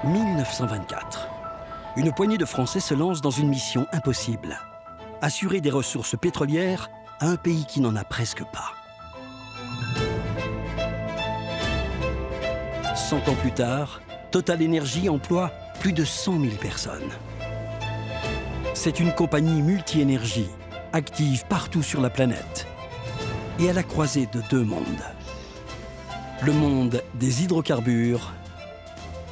1924. Une poignée de Français se lance dans une mission impossible. Assurer des ressources pétrolières à un pays qui n'en a presque pas. 100 ans plus tard, Total Energy emploie plus de 100 000 personnes. C'est une compagnie multi-énergie, active partout sur la planète et à la croisée de deux mondes. Le monde des hydrocarbures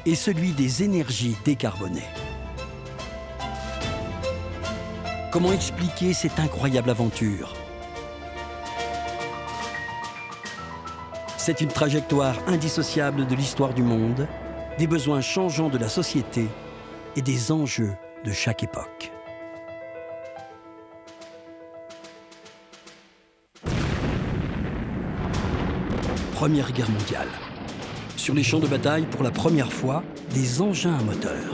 et celui des énergies décarbonées. Comment expliquer cette incroyable aventure? C'est une trajectoire indissociable de l'histoire du monde, des besoins changeants de la société et des enjeux de chaque époque. Première Guerre mondiale. Sur les champs de bataille, pour la première fois, des engins à moteur.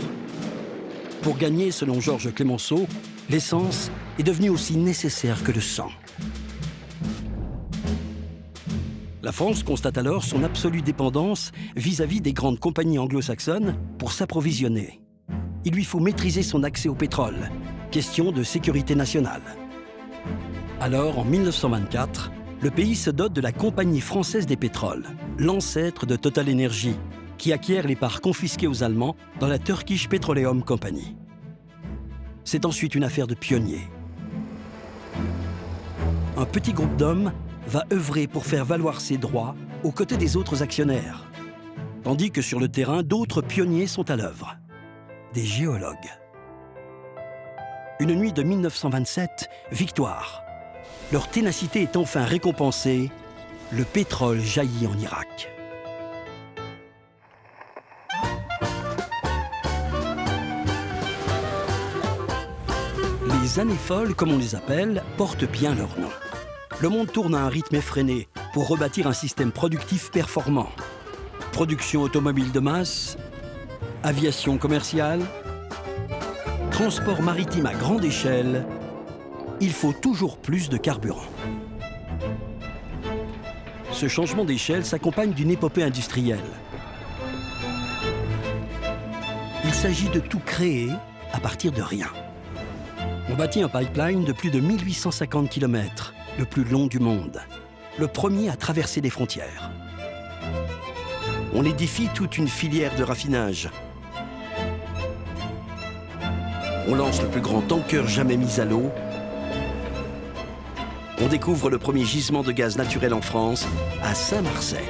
Pour gagner, selon Georges Clemenceau, l'essence est devenue aussi nécessaire que le sang. La France constate alors son absolue dépendance vis-à-vis des grandes compagnies anglo-saxonnes pour s'approvisionner. Il lui faut maîtriser son accès au pétrole, question de sécurité nationale. Alors, en 1924, le pays se dote de la Compagnie française des pétroles, l'ancêtre de Total Energy, qui acquiert les parts confisquées aux Allemands dans la Turkish Petroleum Company. C'est ensuite une affaire de pionniers. Un petit groupe d'hommes va œuvrer pour faire valoir ses droits aux côtés des autres actionnaires, tandis que sur le terrain, d'autres pionniers sont à l'œuvre, des géologues. Une nuit de 1927, victoire. Leur ténacité est enfin récompensée, le pétrole jaillit en Irak. Les années folles, comme on les appelle, portent bien leur nom. Le monde tourne à un rythme effréné pour rebâtir un système productif performant. Production automobile de masse, aviation commerciale, transport maritime à grande échelle, il faut toujours plus de carburant. Ce changement d'échelle s'accompagne d'une épopée industrielle. Il s'agit de tout créer à partir de rien. On bâtit un pipeline de plus de 1850 km, le plus long du monde, le premier à traverser les frontières. On édifie toute une filière de raffinage. On lance le plus grand tanker jamais mis à l'eau. On découvre le premier gisement de gaz naturel en France, à Saint-Marcet.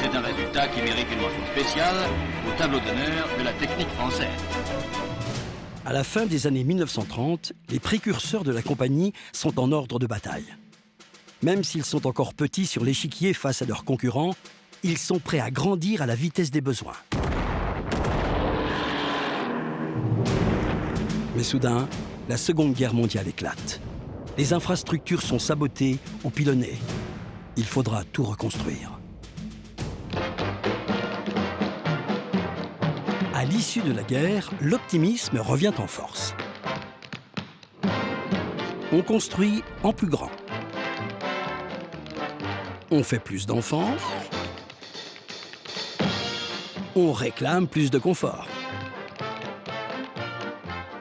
C'est un résultat qui mérite une mention spéciale au tableau d'honneur de la technique française. À la fin des années 1930, les précurseurs de la compagnie sont en ordre de bataille. Même s'ils sont encore petits sur l'échiquier face à leurs concurrents, ils sont prêts à grandir à la vitesse des besoins. Mais soudain, la Seconde Guerre mondiale éclate. Les infrastructures sont sabotées ou pilonnées. Il faudra tout reconstruire. À l'issue de la guerre, l'optimisme revient en force. On construit en plus grand. On fait plus d'enfants. On réclame plus de confort.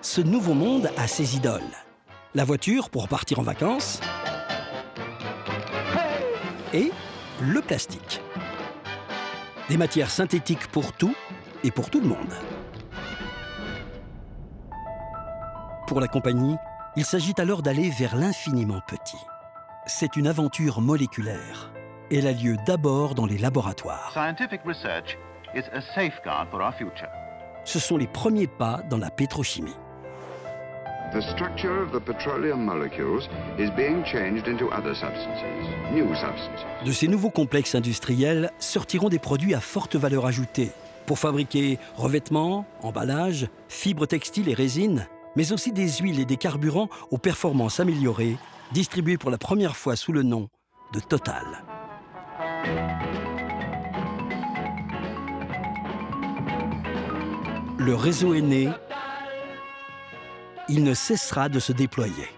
Ce nouveau monde a ses idoles. La voiture pour partir en vacances et le plastique. Des matières synthétiques pour tout et pour tout le monde. Pour la compagnie, il s'agit alors d'aller vers l'infiniment petit. C'est une aventure moléculaire. Elle a lieu d'abord dans les laboratoires. Scientific research is a safeguard for our future. Ce sont les premiers pas dans la pétrochimie. The structure of the petroleum molecules is being changed into other substances, new substances. De ces nouveaux complexes industriels sortiront des produits à forte valeur ajoutée pour fabriquer revêtements, emballages, fibres textiles et résines, mais aussi des huiles et des carburants aux performances améliorées, distribués pour la première fois sous le nom de Total. Le réseau est né. Il ne cessera de se déployer.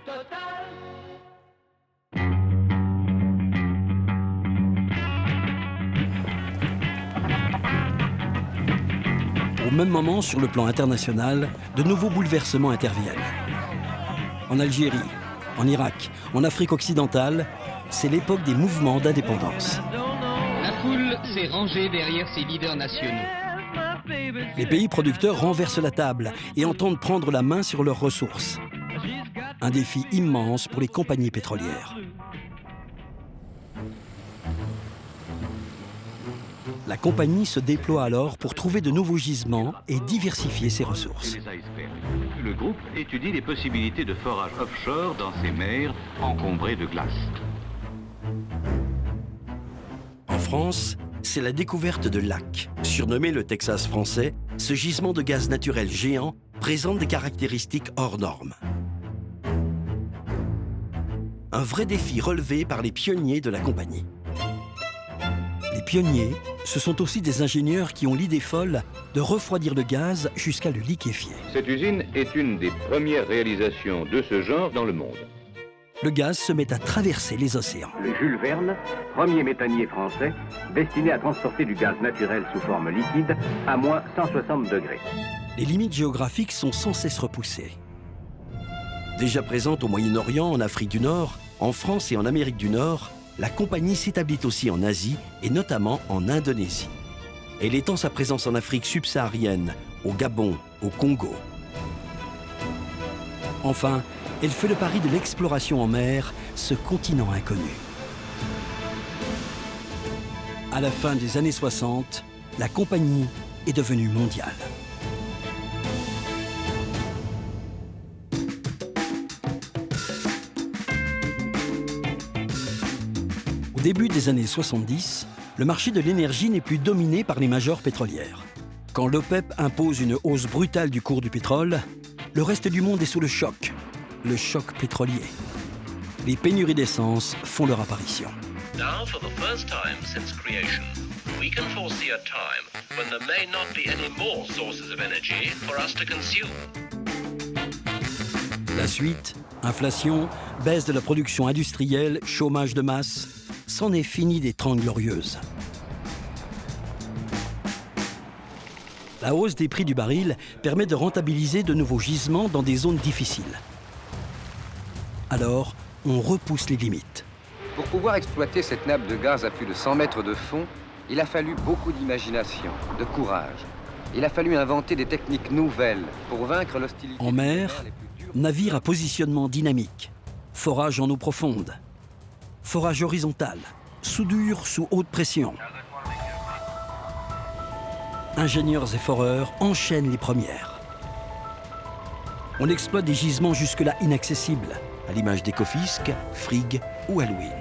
Au même moment, sur le plan international, de nouveaux bouleversements interviennent. En Algérie, en Irak, en Afrique occidentale, c'est l'époque des mouvements d'indépendance. La foule s'est rangée derrière ses leaders nationaux. Les pays producteurs renversent la table et entendent prendre la main sur leurs ressources. Un défi immense pour les compagnies pétrolières. La compagnie se déploie alors pour trouver de nouveaux gisements et diversifier ses ressources. Le groupe étudie les possibilités de forage offshore dans ces mers encombrées de glace. En France, c'est la découverte de Lac. Surnommé le Texas français, ce gisement de gaz naturel géant présente des caractéristiques hors normes. Un vrai défi relevé par les pionniers de la compagnie. Les pionniers, ce sont aussi des ingénieurs qui ont l'idée folle de refroidir le gaz jusqu'à le liquéfier. Cette usine est une des premières réalisations de ce genre dans le monde. Le gaz se met à traverser les océans. Le Jules Verne, premier méthanier français, destiné à transporter du gaz naturel sous forme liquide à moins 160 degrés. Les limites géographiques sont sans cesse repoussées. Déjà présente au Moyen-Orient, en Afrique du Nord, en France et en Amérique du Nord, la compagnie s'établit aussi en Asie et notamment en Indonésie. Elle étend sa présence en Afrique subsaharienne, au Gabon, au Congo. Enfin, elle fait le pari de l'exploration en mer, ce continent inconnu. À la fin des années 60, la compagnie est devenue mondiale. Au début des années 70, le marché de l'énergie n'est plus dominé par les majors pétrolières. Quand l'OPEP impose une hausse brutale du cours du pétrole, le reste du monde est sous le choc pétrolier. Les pénuries d'essence font leur apparition. Now, for the first time since creation, we can foresee a time when there may not be any more sources of energy for us to consume. La suite, inflation, baisse de la production industrielle, chômage de masse, c'en est fini des 30 glorieuses. La hausse des prix du baril permet de rentabiliser de nouveaux gisements dans des zones difficiles. Alors, on repousse les limites. Pour pouvoir exploiter cette nappe de gaz à plus de 100 mètres de fond, il a fallu beaucoup d'imagination, de courage. Il a fallu inventer des techniques nouvelles pour vaincre l'hostilité. En mer, navire à positionnement dynamique, forage en eau profonde, forage horizontal, soudure sous haute pression. Ingénieurs et foreurs enchaînent les premières. On exploite des gisements jusque-là inaccessibles, à l'image d'Ecofisc, Frigg ou Alwyn.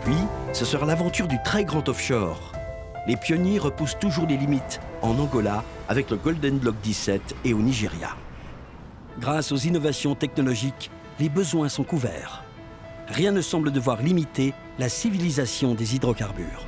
Puis, ce sera l'aventure du très grand offshore. Les pionniers repoussent toujours les limites, en Angola, avec le Golden Block 17 et au Nigeria. Grâce aux innovations technologiques, les besoins sont couverts. Rien ne semble devoir limiter la civilisation des hydrocarbures.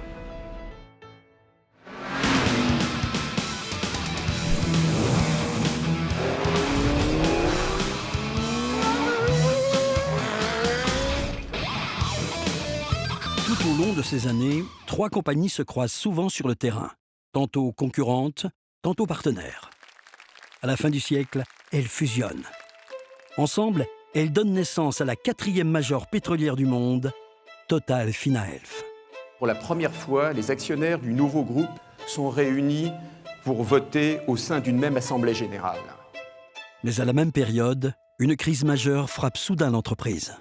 Tout au long de ces années, 3 compagnies se croisent souvent sur le terrain, tantôt concurrentes, tantôt partenaires. À la fin du siècle, elles fusionnent. Ensemble, elles donnent naissance à la 4e major pétrolière du monde, Total Finaelf. Pour la première fois, les actionnaires du nouveau groupe sont réunis pour voter au sein d'une même assemblée générale. Mais à la même période, une crise majeure frappe soudain l'entreprise.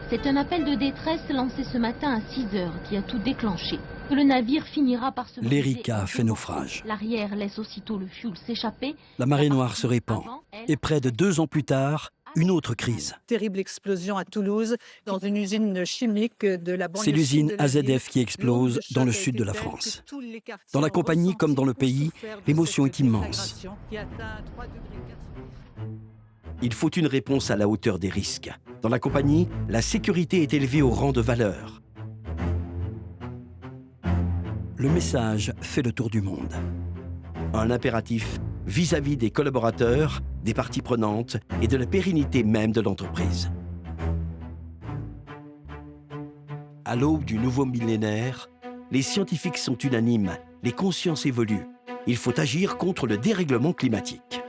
C'est un appel de détresse lancé ce matin à 6 heures qui a tout déclenché. Le navire finira par se... L'Erika fait naufrage. L'arrière laisse aussitôt le fioul s'échapper. La marée noire se répand. Et près de 2 ans plus tard, une autre crise. Terrible explosion à Toulouse, dans une usine chimique de la banlieue. C'est l'usine AZF qui explose dans le sud de la France. Dans la compagnie comme dans le pays, l'émotion est immense. Il faut une réponse à la hauteur des risques. Dans la compagnie, la sécurité est élevée au rang de valeur. Le message fait le tour du monde. Un impératif vis-à-vis des collaborateurs, des parties prenantes et de la pérennité même de l'entreprise. À l'aube du nouveau millénaire, les scientifiques sont unanimes. les consciences évoluent. Il faut agir contre le dérèglement climatique.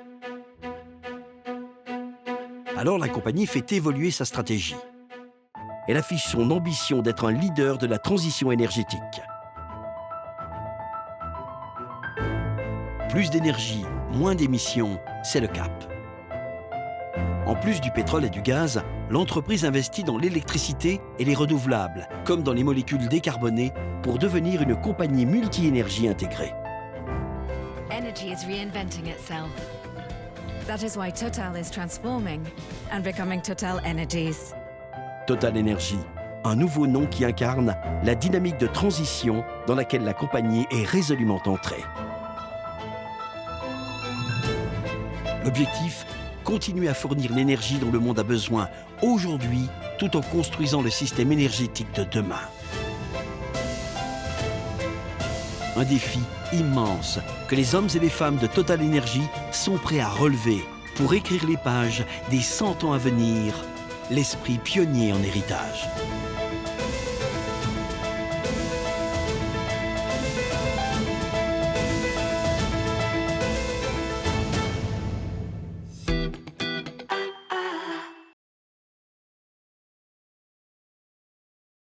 Alors la compagnie fait évoluer sa stratégie. Elle affiche son ambition d'être un leader de la transition énergétique. Plus d'énergie, moins d'émissions, c'est le cap. En plus du pétrole et du gaz, l'entreprise investit dans l'électricité et les renouvelables, comme dans les molécules décarbonées, pour devenir une compagnie multi-énergie intégrée. Energy is reinventing itself. That is why Total is transforming and becoming Total Energies. Total Energy, un nouveau nom qui incarne la dynamique de transition dans laquelle la compagnie est résolument entrée. L'objectif, continuer à fournir l'énergie dont le monde a besoin aujourd'hui, tout en construisant le système énergétique de demain. Un défi immense que les hommes et les femmes de Total Energy sont prêts à relever pour écrire les pages des 100 ans à venir, l'esprit pionnier en héritage.